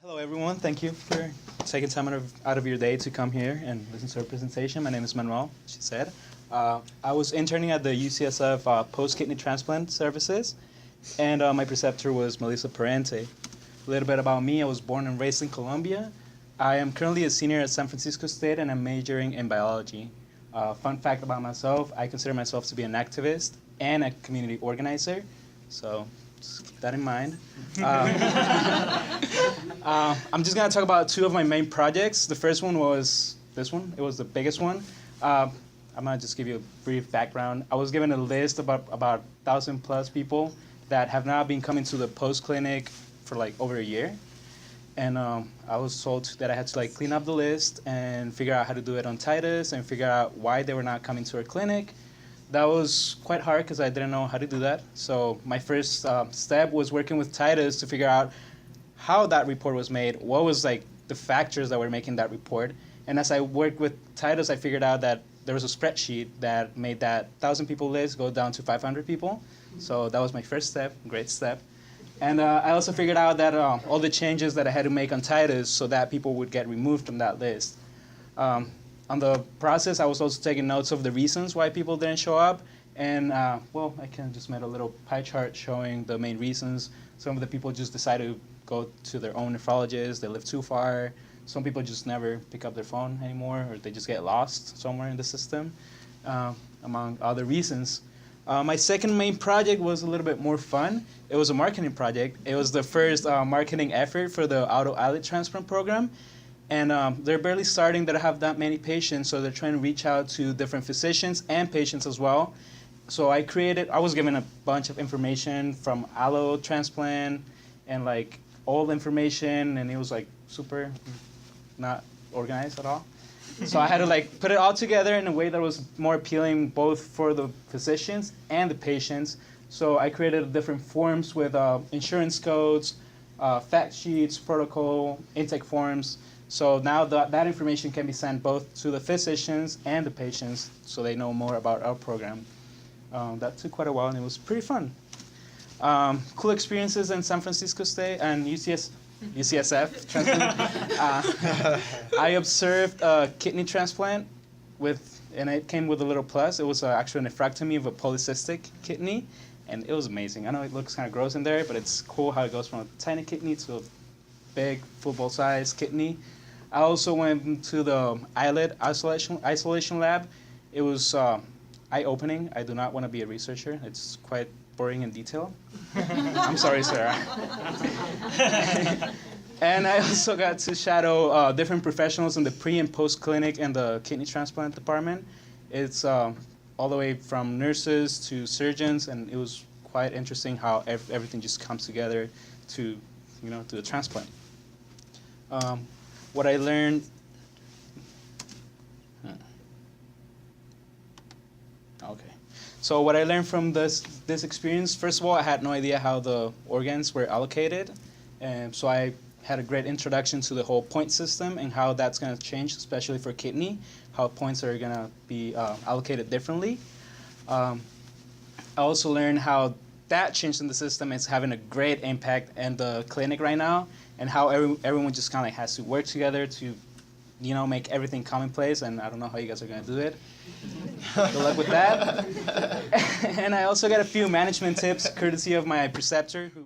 Hello, everyone. Thank you for taking time out of your day to come here and listen to our presentation. My name is Manuel, she said. I was interning at the UCSF post-kidney transplant services, and my preceptor was Melissa Parente. A little bit about me: I was born and raised in Colombia. I am currently a senior at San Francisco State, and I'm majoring in biology. Fun fact about myself: I consider myself to be an activist and a community organizer, so just keep that in mind. I'm just going to talk about two of my main projects. The first one was this one. It was the biggest one. I'm going to just give you a brief background. I was given a list about 1,000 plus people that have now been coming to the post clinic for like over a year. And I was told that I had to clean up the list and figure out how to do it on Titus and figure out why they were not coming to our clinic. That was quite hard because I didn't know how to do that. So my first step was working with Titus to figure out how that report was made, what was the factors that were making that report. And as I worked with Titus, I figured out that there was a spreadsheet that made that 1,000 people list go down to 500 people. So that was my first step, great step. And I also figured out that all the changes that I had to make on Titus so that people would get removed from that list. On the process, I was also taking notes of the reasons why people didn't show up. And, well, I kind of just made a little pie chart showing the main reasons. Some of the people just decided to go to their own nephrologist. They live too far. Some people just never pick up their phone anymore, or they just get lost somewhere in the system, among other reasons. My second main project was a little bit more fun. It was a marketing project. It was the first marketing effort for the auto islet transplant program. And they're barely starting to have that many patients, so they're trying to reach out to different physicians and patients as well. So I was given a bunch of information from allo transplant and old information, and it was super not organized at all. So I had to put it all together in a way that was more appealing both for the physicians and the patients. So I created different forms with insurance codes, fact sheets, protocol, intake forms. So now that information can be sent both to the physicians and the patients so they know more about our program. That took quite a while, and it was pretty fun. Cool experiences in San Francisco State and UCSF transplant. I observed a kidney transplant and it came with a little plus. It was actually a nephrectomy of a polycystic kidney, and it was amazing. I know it looks kind of gross in there, but it's cool how it goes from a tiny kidney to a big football-sized kidney. I also went to the islet isolation lab. It was eye-opening. I do not want to be a researcher. It's quite boring in detail. I'm sorry, Sarah. And I also got to shadow different professionals in the pre- and post-clinic and the kidney transplant department. It's all the way from nurses to surgeons, and it was quite interesting how everything just comes together to do the transplant. What I learned. Okay. So what I learned from this experience, first of all, I had no idea how the organs were allocated, and so I had a great introduction to the whole point system and how that's going to change, especially for kidney, how points are going to be allocated differently. I also learned how that change in the system is having a great impact in the clinic right now, and how everyone just kind of has to work together to, make everything commonplace. And I don't know how you guys are going to do it. Good luck with that. And I also got a few management tips courtesy of my preceptor, who